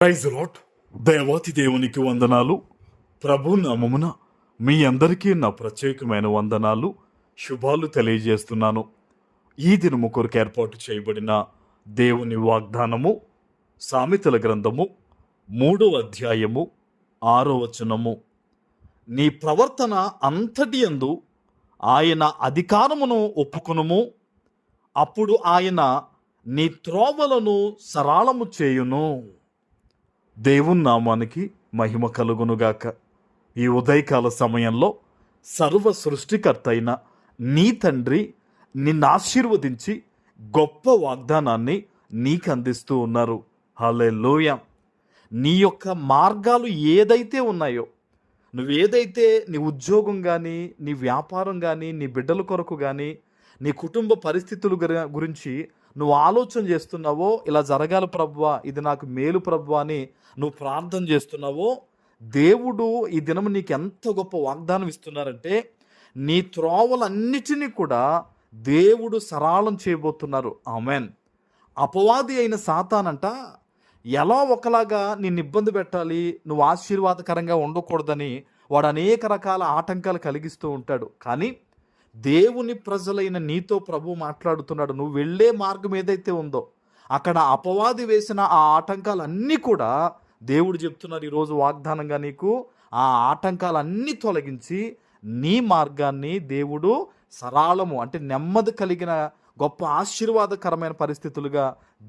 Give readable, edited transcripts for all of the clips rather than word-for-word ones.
Praise lord. దేవాతి దేవునికి వందనాలు. ప్రభు నామమున మీ అందరికీ నా ప్రత్యేకమైన వందనాలు, శుభాలు తెలియజేస్తున్నాను. ఈ దినము కొరకు ఏర్పాటు చేయబడిన దేవుని వాగ్దానము సామెతల గ్రంథము 3వ అధ్యాయము 6వ వచనము. నీ ప్రవర్తన అంతటి యందు ఆయన అధికారమును ఒప్పుకొనుము, అప్పుడు ఆయన నీ త్రోవలను సరళము చేయును. దేవుని నామానికి మహిమ కలుగునుగాక. ఈ ఉదయకాల సమయంలో సర్వ సృష్టికర్త అయిన నీ తండ్రి నిన్ను ఆశీర్వదించి గొప్ప వాగ్దానాన్ని నీకు అందిస్తూ ఉన్నారు. హల్లెలూయా. నీ యొక్క మార్గాలు ఏదైతే ఉన్నాయో, నువ్వేదైతే నీ ఉద్యోగం కానీ, నీ వ్యాపారం కానీ, నీ బిడ్డల కొరకు కానీ, నీ కుటుంబ పరిస్థితుల గురించి నువ్వు ఆలోచన చేస్తున్నావో, ఇలా జరగాలి ప్రభువా, ఇది నాకు మేలు ప్రభువా అని నువ్వు ప్రార్థన చేస్తున్నావో, దేవుడు ఈ దినం నీకు ఎంత గొప్ప వాగ్దానం ఇస్తున్నారంటే, నీ త్రోవలన్నిటినీ కూడా దేవుడు సరళం చేయబోతున్నారు. ఆమెన్. అపవాది అయిన సాతానంట ఎలా ఒకలాగా నిన్ను ఇబ్బంది పెట్టాలి, నువ్వు ఆశీర్వాదకరంగా ఉండకూడదని వాడు అనేక రకాల ఆటంకాలు కలిగిస్తూ ఉంటాడు. కానీ దేవుని ప్రజలైన నీతో ప్రభు మాట్లాడుతున్నాడు. నువ్వు వెళ్ళే మార్గం ఏదైతే ఉందో అక్కడ అపవాది వేసిన ఆ ఆటంకాలన్నీ కూడా దేవుడు చెప్తున్నారు ఈరోజు వాగ్దానంగా నీకు ఆ ఆటంకాలన్నీ తొలగించి నీ మార్గాన్ని దేవుడు సరళము అంటే నెమ్మది కలిగిన గొప్ప ఆశీర్వాదకరమైన పరిస్థితులుగా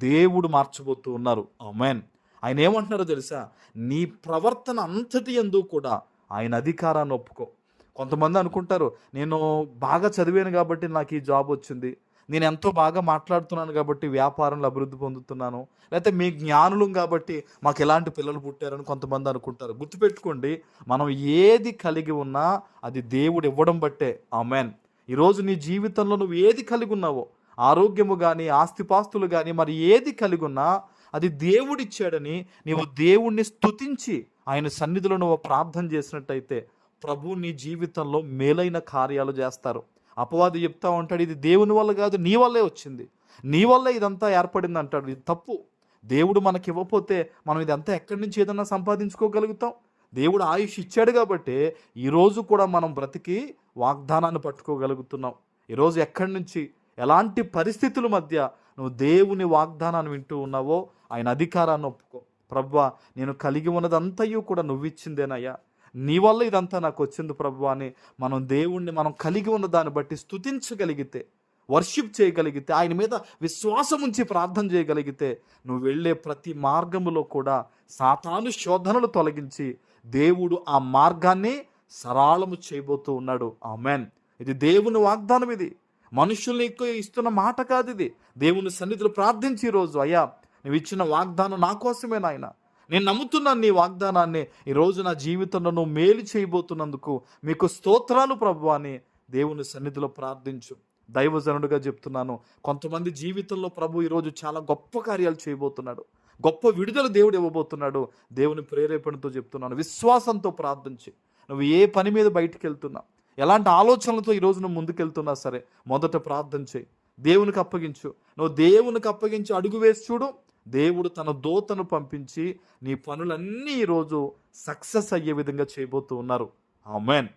దేవుడు మార్చబోతూ ఉన్నారు. ఆమేన్. ఆయన ఏమంటున్నారో తెలుసా? నీ ప్రవర్తన అంతటి యందు కూడా ఆయన అధికారాన్ని ఒప్పుకో. కొంతమంది అనుకుంటారు, నేను బాగా చదివాను కాబట్టి నాకు ఈ జాబ్ వచ్చింది, నేను ఎంతో బాగా మాట్లాడుతున్నాను కాబట్టి వ్యాపారంలో అభివృద్ధి పొందుతున్నాను, లేకపోతే మీ జ్ఞానులు కాబట్టి మాకు ఎలాంటి పిల్లలు పుట్టారని కొంతమంది అనుకుంటారు. గుర్తుపెట్టుకోండి, మనం ఏది కలిగి ఉన్నా అది దేవుడు ఇవ్వడం బట్టే. ఆమేన్. ఈరోజు నీ జీవితంలో నువ్వు ఏది కలిగి ఉన్నావో, ఆరోగ్యము కానీ, ఆస్తిపాస్తులు కానీ, మరి ఏది కలిగి ఉన్నా అది దేవుడిచ్చాడని నీవు దేవుణ్ణి స్తుతించి ఆయన సన్నిధిలో నువ్వు ప్రార్థన చేసినట్టయితే ప్రభు నీ జీవితంలో మేలైన కార్యాలు చేస్తారు. అపవాది చెప్తా ఉంటాడు, ఇది దేవుని వల్ల కాదు, నీ వల్లే వచ్చింది, నీ వల్లే ఇదంతా ఏర్పడింది అంటాడు. ఇది తప్పు. దేవుడు మనకి ఇవ్వకపోతే మనం ఇదంతా ఎక్కడి నుంచి ఏదన్నా సంపాదించుకోగలుగుతాం? దేవుడు ఆయుష్ ఇచ్చాడు కాబట్టి ఈరోజు కూడా మనం బ్రతికి వాగ్దానాన్ని పట్టుకోగలుగుతున్నాం. ఈరోజు ఎక్కడి నుంచి, ఎలాంటి పరిస్థితుల మధ్య నువ్వు దేవుని వాగ్దానాన్ని వింటూ ఉన్నావో ఆయన అధికారాన్ని ఒప్పుకో. ప్రభువా, నేను కలిగి ఉన్నదంతయు కూడా నువ్వు ఇచ్చిందేనయ్యా, నీ వల్ల ఇదంతా నాకు వచ్చింది ప్రభు అని మనం దేవుణ్ణి మనం కలిగి ఉన్న దాన్ని బట్టి స్తుతించగలిగితే, వర్షిప్ చేయగలిగితే, ఆయన మీద విశ్వాసం ఉంచి ప్రార్థన చేయగలిగితే నువ్వు వెళ్ళే ప్రతి మార్గములో కూడా సాతాను శోధనలు తొలగించి దేవుడు ఆ మార్గాన్ని సరళము చేయబోతూ ఉన్నాడు. ఆమేన్. ఇది దేవుని వాగ్దానం. ఇది మనుషుల్ని ఎక్కువ ఇస్తున్న మాట కాదు. ఇది దేవుని సన్నిధిలో ప్రార్థించి ఈరోజు, అయ్యా నువ్వు ఇచ్చిన వాగ్దానం నా కోసమే నాయన, నేను నమ్ముతున్నాను నీ వాగ్దానాన్ని, ఈరోజు నా జీవితంలో నువ్వు మేలు చేయబోతున్నందుకు మీకు స్తోత్రాలు ప్రభు అని దేవుని సన్నిధిలో ప్రార్థించు. దైవజనుడిగా చెప్తున్నాను, కొంతమంది జీవితంలో ప్రభు ఈరోజు చాలా గొప్ప కార్యాలు చేయబోతున్నాడు, గొప్ప విడుదల దేవుడు ఇవ్వబోతున్నాడు. దేవుని ప్రేరేపణతో చెప్తున్నాను, విశ్వాసంతో ప్రార్థించి నువ్వు ఏ పని మీద బయటికి వెళ్తున్నా, ఎలాంటి ఆలోచనలతో ఈరోజు నువ్వు ముందుకెళ్తున్నా సరే, మొదట ప్రార్థన చేయి, దేవునికి అప్పగించు. నువ్వు దేవునికి అప్పగించి అడుగు వేసి చూడు, దేవుడు తన దూతను పంపించి నీ పనులన్నీ ఈరోజు సక్సెస్ అయ్యే విధంగా చేయబోతూ ఉన్నారు. ఆమేన్.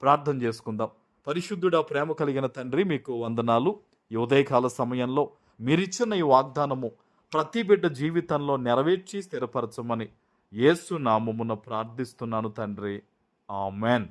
ప్రార్థన చేసుకుందాం. పరిశుద్ధుడా, ప్రేమ కలిగిన తండ్రి, మీకు వందనాలు. ఈ ఉదయకాల సమయంలో మీరిచ్చిన ఈ వాగ్దానము ప్రతి బిడ్డ జీవితంలో నెరవేర్చి స్థిరపరచమని యేసు నామమున ప్రార్థిస్తున్నాను తండ్రి. ఆమేన్.